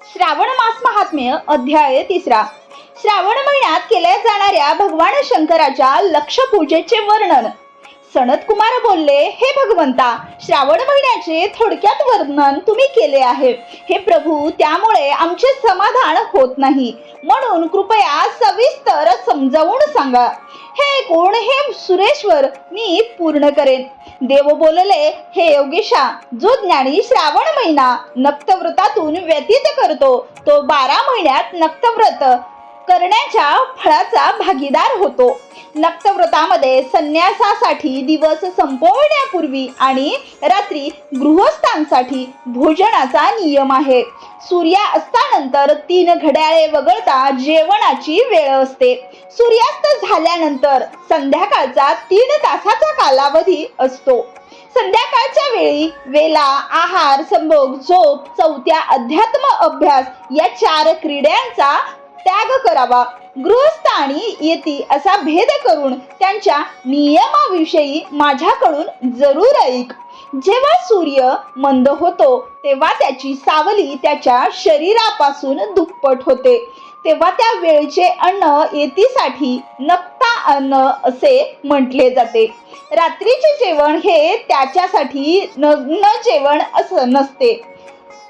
श्रावण मास महात्म्य अध्याय 3. श्रावण महिन्यात केल्या जाणाऱ्या भगवान शंकराच्या लक्ष पूजेचे वर्णन. सनत कुमार बोलले, हे भगवंता, श्रावण महिन्याचे थोडक्यात वर्णन तुम्ही केले आहे. हे प्रभू, त्यामुळे आमचे समाधान होत नाही, म्हणून कृपया सविस्तर समजावून सांगा. हे कोण, हे सुरेश्वर मी पूर्ण करेन. देव बोलले, हे योगेशा, जो ज्ञानी श्रावण महिना नक्तव्रतातून व्यतीत करतो तो 12 महिन्यात नक्तव्रत करण्याच्या फळाचा भागीदार होतो. नक्तव्रतामध्ये संन्यासासाठी दिवस संपवण्यापूर्वी आणि रात्री गृहस्थांसाठी भोजनाचा नियम आहे. सूर्यास्तानंतर 3 घड्याळे वगळता जेवणाची वेळ असते. सूर्यास्त झाल्यानंतर संध्याकाळचा 3 तासाचा कालावधी असतो. संध्याकाळच्या वेळी वेला, आहार, संभोग, झोप, चौथ्या अध्यात्म अभ्यास या 4 क्रीडांचा त्याग करावा. गृहस्थ आणि येती असा भेद करून त्यांच्या नियमाविषयी माझ्याकडून जरूर ऐक. जेव्हा सूर्य मंद होतो तेव्हा त्याची सावली त्याच्या शरीरापासून दुप्पट होते. तेव्हा त्या वेळचे अन्न येतीसाठी नक्ता अन्न असे म्हटले जाते. रात्रीचे जेवण हे त्याच्यासाठी नग्न जेवण असं नसते.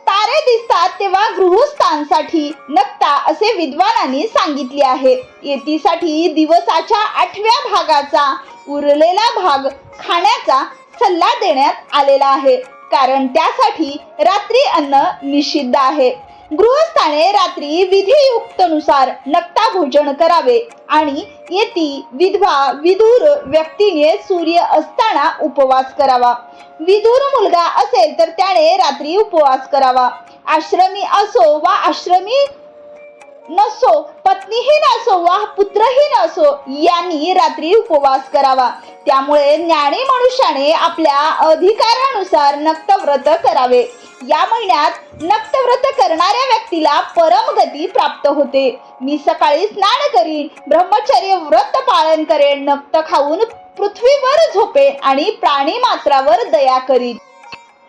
तारे दिसतात तेव्हा गृहस्थांसाठी नक्ता असे विद्वानांनी सांगितले आहे. येतीसाठी दिवसाच्या 8व्या भागाचा उरलेला भाग खाण्याचा सल्ला देण्यात आलेला आहे, कारण त्यासाठी रात्री अन्न निषिद्ध आहे. गृहस्थाने रात्री विधियुक्तनुसार नक्ता भोजन करावे आणि येती, विधवा, विधुर व्यक्तीने सूर्य असताना उपवास करावा. विधुर मुलगा असेल तर त्याने रात्री उपवास करावा. आश्रमी असो वा आश्रमी नसो, पत्नीहीन असो वा पुत्रहीन असो, यांनी रात्री उपवास करावा. त्यामुळे ज्ञानी मनुष्याने आपल्या अधिकारानुसार नक्तव्रत करावे. या महिन्यात नक्तव्रत करणाऱ्या व्यक्तीला परमगती प्राप्त होते. मी सकाळी स्नान करीन, ब्रह्मचर्य व्रत पालन करेन, नक्त खाऊन पृथ्वीवर झोपेन आणि प्राणी मात्रावर दया करीन.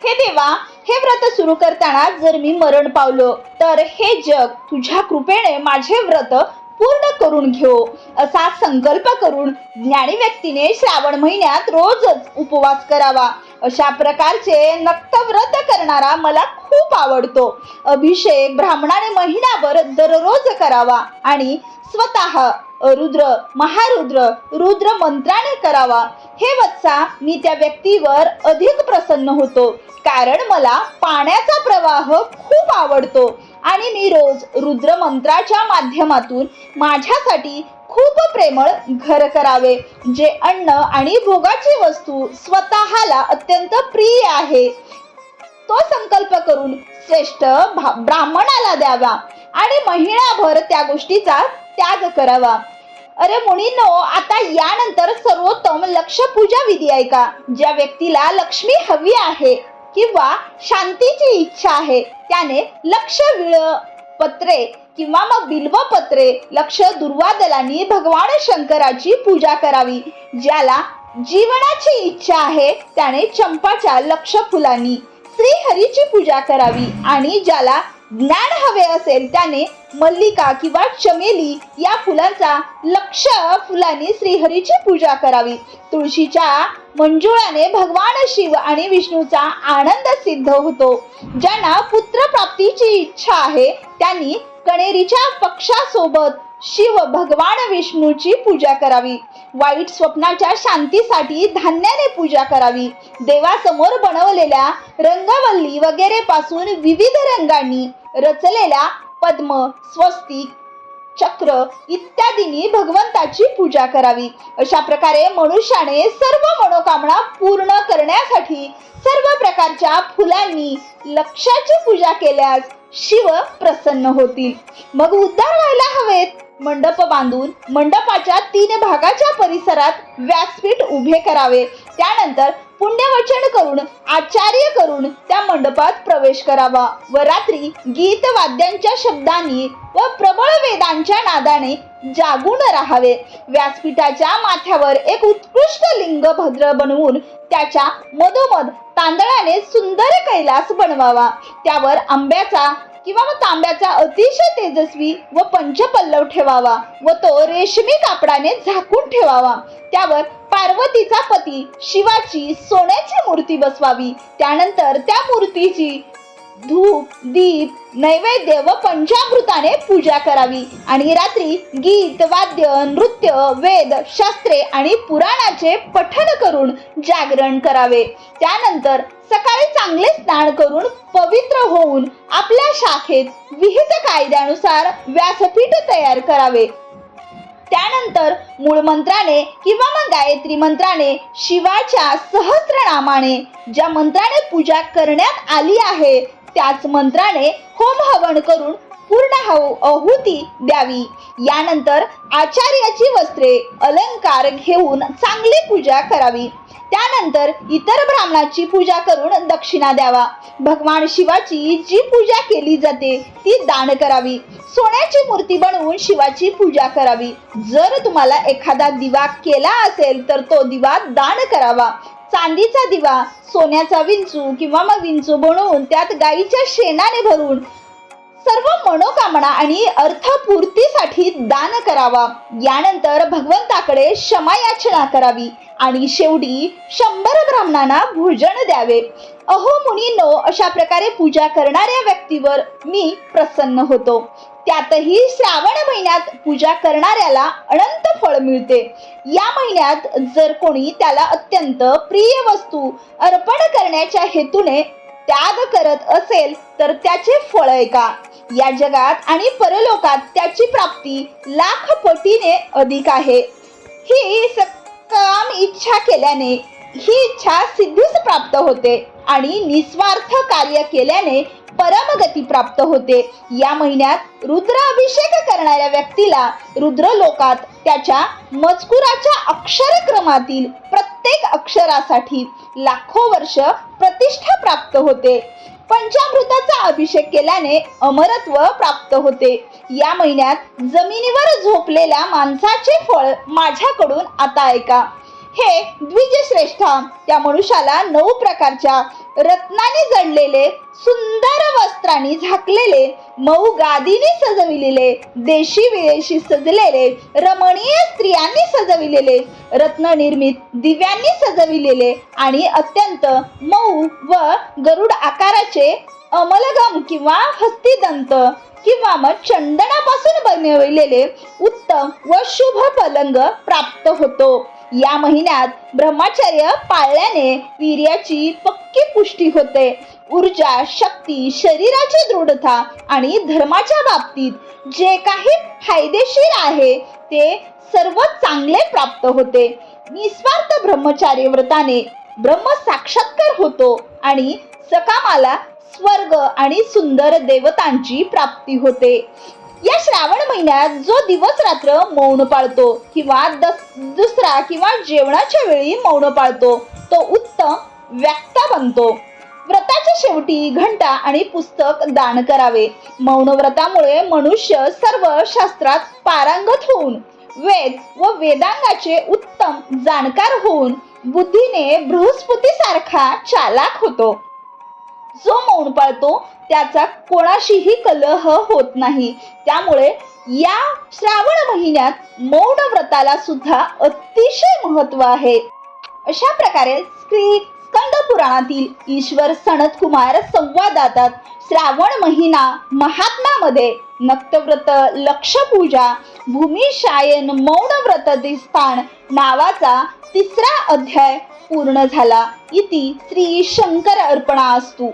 हे देवा, हे व्रत सुरू करताना जर मी मरण पावलो तर हे जग तुझ्या कृपेने माझे व्रत पूर्ण करून घेऊ, असा संकल्प करून ज्ञानी व्यक्तीने श्रावण महिन्यात रोजच उपवास करावा. अशा प्रकारचे नक्तव्रत करणारा मला खूप आवडतो. अभिषेक ब्राह्मणाने महिनाभर दररोज करावा आणि स्वतः रुद्र, महारुद्र, रुद्र मंत्राने करावा. हे वत्सा, मी त्या व्यक्तीवर अधिक प्रसन्न होतो, कारण मला पाण्याचा प्रवाह खूप आवडतो आणि मी रोज रुद्र मंत्राच्या माध्यमातून माझ्यासाठी खूप प्रेमळ घर करावे, जे अन्न आणि भोगाची वस्तू स्वतःला अत्यंत प्रिय आहे. तो संकल्प करून श्रेष्ठ ब्राह्मणाला द्यावा आणि महिनाभर त्या गोष्टीचा त्याग करावा. अरे मुनींनो, आता यानंतर सर्वोत्तम लक्ष पूजा विधी ऐका. ज्या व्यक्तीला लक्ष्मी हवी आहे किंवा शांतीची इच्छा आहे त्याने लक्ष पत्रे किंवा मग बिल्वपत्रे, लक्ष दुर्वादलांनी भगवान शंकराची पूजा करावी. ज्याला जीवनाची इच्छा आहे त्याने चंपाच्या लक्ष फुलांनी श्रीहरीची पूजा करावी आणि ज्याला ज्ञान हवे असेल त्याने मल्लिका किंवा चमेली या फुलांचा लक्ष फुलांनी श्रीहरीची पूजा करावी. तुळशीच्या मंजुळाने भगवान शिव आणि विष्णूचा आनंद सिद्ध होतो. ज्यांना पुत्र प्राप्तीची इच्छा आहे त्यांनी कणेरीच्या पक्षासोबत शिव भगवान विष्णूची पूजा करावी. वाईट स्वप्नाच्या शांतीसाठी धान्याने पूजा करावी. देवासमोर बनवलेल्या रंगवल्ली वगैरे पासून विविध रंगांनी रचलेल्या पद्म, स्वस्तिक, चक्र इत्यादींनी भगवंताची पूजा करावी. अशा प्रकारे मनुष्याने सर्व मनोकामना पूर्ण करण्यासाठी सर्व प्रकारच्या फुलांनी लक्षाची पूजा केल्यास शिव प्रसन्न होतील. मग उद्धार व्हायला हवेत. मंडप बांधून मंडपाच्या 3 भागाच्या परिसरात व्यासपीठ उभे करावे. त्यानंतर पुण्यवचन करून आचार्य करून त्या मंडपात प्रवेश करावा व रात्री गीत वाद्यांच्या शब्दांनी व प्रबळ वेदांच्या नादाने जागून राहावे. व्यासपीठाच्या माथ्यावर एक उत्कृष्ट लिंग भद्र बनवून त्याच्या मधोमध तांदळाने सुंदर कैलास बनवावा. त्यावर आंब्याचा किंवा मग तांब्याचा अतिशय तेजस्वी व पंचपल्लव ठेवावा व तो रेशमी कापडाने झाकून ठेवावा. त्यावर पार्वतीचा पती शिवाची सोन्याची मूर्ती बसवावी. त्यानंतर त्या मूर्तीची धूप, दीप, नैवेद्य व पंचामृताने पूजा करावी आणि रात्री गीत, वाद्य, नृत्य, वेद, शास्त्रे आणि पुराणाचे पठण करून जागरण करावे. त्यानंतर सकाळी चांगले स्नान करून पवित्र होऊन आपल्या शाखेत विहित कायद्यानुसार व्यासपीठ तयार करावे. त्यानंतर मूळ मंत्राने किंवा मग गायत्री मंत्राने शिवाच्या सहस्रनामाने ज्या मंत्राने पूजा करण्यात आली आहे त्याच मंत्राने होम हवन करून पूर्ण आहुती द्यावी. यानंतर आचार्याची वस्त्रे, अलंकार घेऊन चांगली पूजा करावी. त्यानंतर इतर ब्राह्मणाची पूजा करून दक्षिणा द्यावा. भगवान शिवाची जी पूजा केली जाते ती दान करावी. सोन्याची मूर्ती बनवून शिवाची पूजा करावी. जर तुम्हाला एखादा दिवा केला असेल तर तो दिवा दान करावा. चांदीचा दिवा, सोन्याचा विंचू किंवा मग विंचू बनवून त्यात गाईच्या शेणाने भरून सर्व मनोकामना आणि अर्थपूर्तीसाठी दान करावा. यानंतर भगवंताकडे क्षमायाचना करावी आणि शेवटी 100 ब्राह्मणांना भोजन द्यावे. अहो मुनींनो, अशा प्रकारे पूजा करणाऱ्या व्यक्तीवर मी प्रसन्न होतो. त्यातही श्रावण महिन्यात पूजा करणाऱ्याला अनंत फळ मिळते. या महिन्यात जर कोणी त्याला अत्यंत प्रिय वस्तू अर्पण करण्याच्या हेतूने त्याग करत असेल तर त्याचे फळ ऐका. या जगात आणि परलोकात त्याची प्राप्ती लाख पटीने अधिक आहे. ही काम इच्छा केल्याने ही इच्छा सिद्धीस प्राप्त होते आणि निस्वार्थ कार्य केल्याने परमगती प्राप्त होते. या महिन्यात रुद्र अभिषेक करणाऱ्या व्यक्तीला रुद्र लोकात त्याच्या मजकुराच्या अक्षरक्रमातील प्रत्येक अक्षरासाठी लाखो वर्ष प्रतिष्ठा प्राप्त होते. पंचामृताचा अभिषेक केल्याने अमरत्व प्राप्त होते. या महिन्यात जमिनीवर झोपलेल्या माणसाचे फळ माझ्याकडून आता ऐका. हे द्विजश्रेष्ठा, त्या मनुष्याला 9 प्रकारच्या रत्नांनी जडलेले, सुंदर वस्त्रांनी झाकलेले, मऊ गादीने सजविलेले, देशी विदेशी सजलेले, रमणीय स्त्रियांनी सजविलेले, रत्ननिर्मित दिव्यांनी सजविलेले आणि अत्यंत मऊ व गरुड आकाराचे अमलगम किंवा हस्तिदंत किंवा मग चंदनापासून बनविलेले उत्तम व शुभ पलंग प्राप्त होतो. या महिन्यात ब्रह्मचर्य पाळल्याने वीर्याची पक्की पुष्टी होते. ऊर्जा, शक्ती, शरीराची दृढता आणि धर्माच्या बाबतीत जे काही फायदेशीर आहे ते सर्व चांगले प्राप्त होते. निस्वार्थ ब्रह्मचार्य व्रताने ब्रह्म साक्षात्कार होतो आणि सकामाला स्वर्ग आणि सुंदर देवतांची प्राप्ती होते. या श्रावण महिन्यात जो दिवस रात्र मौन पाळतो किंवा दुसरा किंवा जेवणाच्या वेळी मौन पाळतो तो उत्तम वक्ता बनतो. व्रताच्या शेवटी घंटा आणि पुस्तक दान करावे. मौन व्रतामुळे मनुष्य सर्व शास्त्रात पारंगत होऊन वेद व वेदांगाचे उत्तम जाणकार होऊन बुद्धीने बृहस्पतीसारखा चालाक होतो. जो मौन पाळतो त्याचा कोणाशीही कलह होत नाही. त्यामुळे या श्रावण महिन्यात मौन व्रताला सुद्धा अतिशय महत्व आहे. अशा प्रकारे श्री स्कंद पुराणातील ईश्वर सनत कुमार संवादात श्रावण महिना महात्म्यामध्ये नक्तव्रत, लक्षपूजा, भूमिशायन, मौन व्रतस्थान नावाचा 3रा अध्याय पूर्ण झाला. इति श्री शंकर अर्पणास्तु.